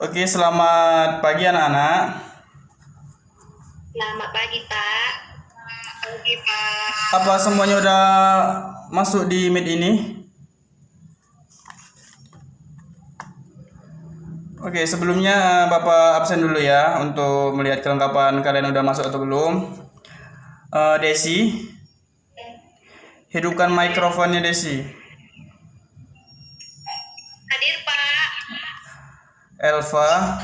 Oke, selamat pagi anak-anak. Selamat pagi, Pak. Pagi, Pak. Apa semuanya udah masuk di Meet ini? Oke, sebelumnya Bapak absen dulu ya untuk melihat kelengkapan kalian udah masuk atau belum. Desi, hidupkan mikrofonnya Desi. Hadir, Pak. Elva,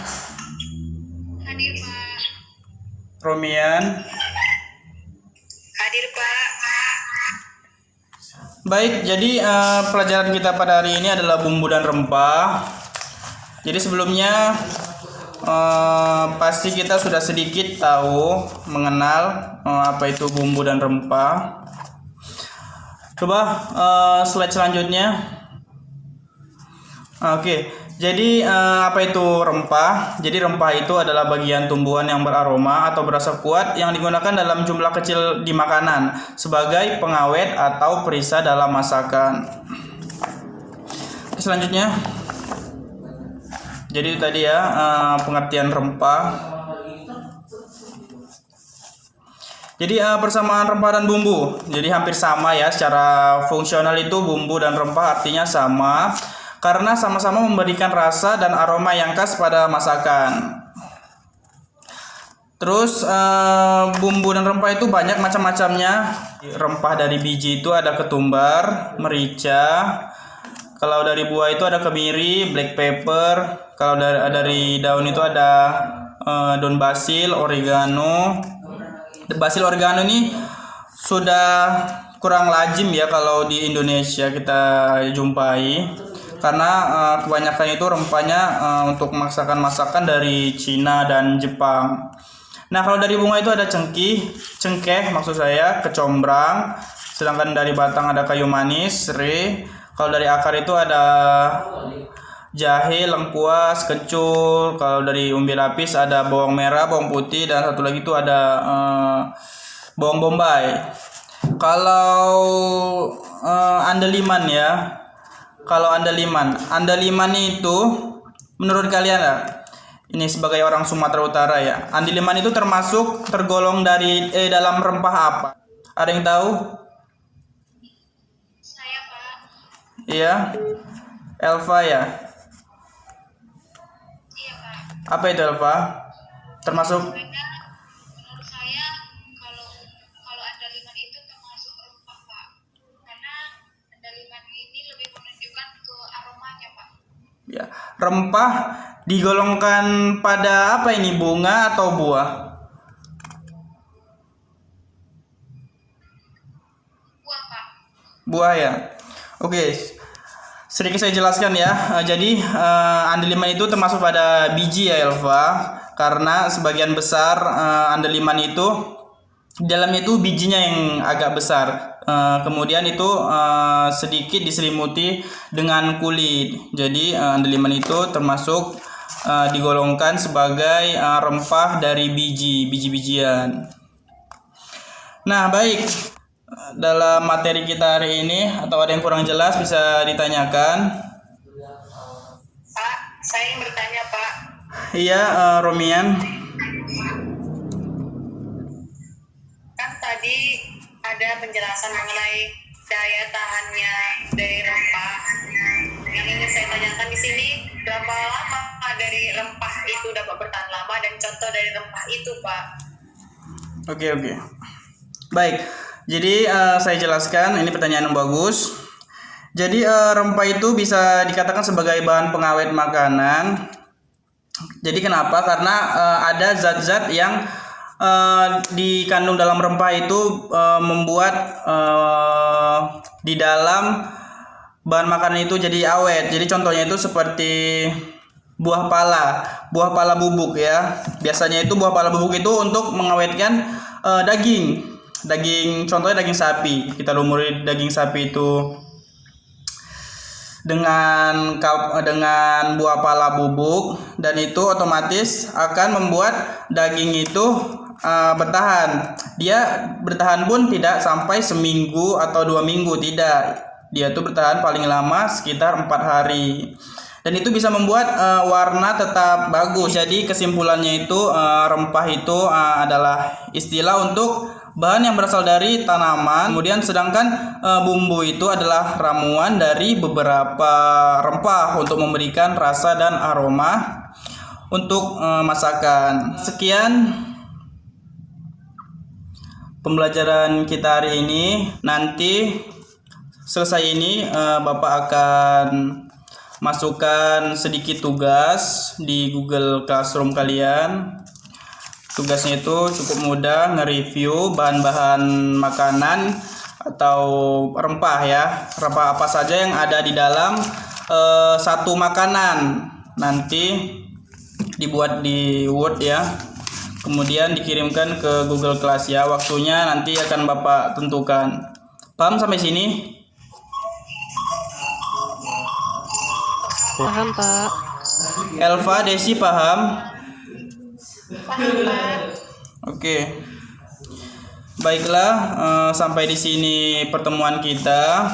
Hadir, Pak. Romian. Hadir, Pak. Baik, jadi pelajaran kita pada hari ini adalah bumbu dan rempah. Jadi sebelumnya pasti kita sudah sedikit tahu mengenal apa itu bumbu dan rempah. Coba slide selanjutnya. Oke, jadi apa itu rempah? Jadi rempah itu adalah bagian tumbuhan yang beraroma atau berasa kuat yang digunakan dalam jumlah kecil di makanan sebagai pengawet atau perisa dalam masakan. Selanjutnya, jadi itu tadi ya pengertian rempah. Jadi persamaan rempah dan bumbu, jadi hampir sama ya, secara fungsional itu bumbu dan rempah artinya sama karena sama-sama memberikan rasa dan aroma yang khas pada masakan. Terus bumbu dan rempah itu banyak macam-macamnya. Rempah dari biji itu ada ketumbar, merica. Kalau dari buah itu ada kemiri, black pepper. Kalau dari daun itu ada daun basil, oregano. Basil oregano ini sudah kurang lazim ya kalau di Indonesia kita jumpai, karena kebanyakan itu rempahnya untuk masakan-masakan dari Cina dan Jepang. Nah, kalau dari bunga itu ada cengkeh maksud saya, kecombrang. Sedangkan dari batang ada kayu manis, serai. Kalau dari akar itu ada jahe, lengkuas, kencur. Kalau dari umbi lapis ada bawang merah, bawang putih, dan satu lagi itu ada bawang bombay. Kalau andaliman ya, kalau andaliman itu menurut kalian ya, ini sebagai orang Sumatera Utara ya, andaliman itu tergolong dalam rempah apa? Ada yang tahu? Saya, Pak. Iya, Elva ya. Iya, Pak. Apa itu Elva? Termasuk? Menurut saya, kalau andaliman itu termasuk rempah, Pak. Karena andaliman ini lebih menunjukkan ke aromanya, Pak. Ya, rempah digolongkan pada apa ini, bunga atau buah? Buah, Pak. Buah ya. Oke, sedikit saya jelaskan ya. Jadi andaliman itu termasuk pada biji ya Elva, karena sebagian besar andaliman itu di dalamnya itu bijinya yang agak besar. Kemudian itu sedikit diselimuti dengan kulit. Jadi andaliman itu termasuk digolongkan sebagai rempah dari biji-bijian. Nah, baik. Dalam materi kita hari ini, atau ada yang kurang jelas bisa ditanyakan. Pak, saya ingin bertanya, Pak. Iya, Romian. Kan tadi ada penjelasan mengenai daya tahannya dari rempah. Yang ingin saya tanyakan di sini, berapa lama dari rempah itu dapat bertahan lama, dan contoh dari rempah itu, Pak? Oke. Baik. Jadi saya jelaskan, ini pertanyaan yang bagus. Jadi rempah itu bisa dikatakan sebagai bahan pengawet makanan. Jadi kenapa? Karena ada zat-zat yang dikandung dalam rempah itu membuat di dalam bahan makanan itu jadi awet. Jadi contohnya itu seperti buah pala bubuk ya. Biasanya itu buah pala bubuk itu untuk mengawetkan daging. Contohnya daging sapi. Kita lumuri daging sapi itu dengan buah pala bubuk, dan itu otomatis akan membuat daging itu bertahan. Dia bertahan pun tidak sampai seminggu atau 2 minggu, tidak. Dia tuh bertahan paling lama sekitar 4 hari. dan itu bisa membuat warna tetap bagus. Jadi kesimpulannya itu rempah itu adalah istilah untuk bahan yang berasal dari tanaman. Kemudian sedangkan bumbu itu adalah ramuan dari beberapa rempah untuk memberikan rasa dan aroma untuk masakan. Sekian pembelajaran kita hari ini. Nanti selesai ini Bapak akan masukkan sedikit tugas di Google Classroom kalian. Tugasnya itu cukup mudah, nge-review bahan-bahan makanan atau rempah ya. Rempah apa saja yang ada di dalam satu makanan. Nanti dibuat di Word ya. Kemudian dikirimkan ke Google Class ya. Waktunya nanti akan Bapak tentukan. Paham sampai sini? Paham, Pak. Elva, Desi paham? Paham, Pak. Oke. Baiklah, sampai di sini pertemuan kita.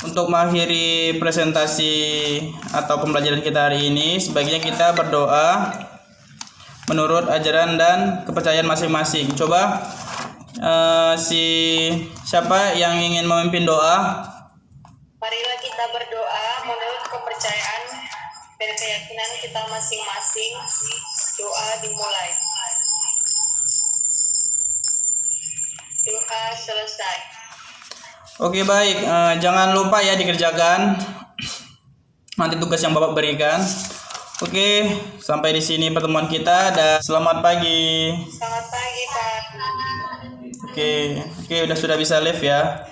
Untuk mengakhiri presentasi atau pembelajaran kita hari ini, sebaiknya kita berdoa menurut ajaran dan kepercayaan masing-masing. Coba siapa yang ingin memimpin doa? Marilah kita berdoa menurut kepercayaan dan keyakinan kita masing-masing. Doa dimulai. Doa selesai. Oke, baik. Jangan lupa ya dikerjakan nanti tugas yang Bapak berikan. Oke, sampai di sini pertemuan kita dan selamat pagi. Selamat pagi, Pak. Oke, sudah bisa live ya.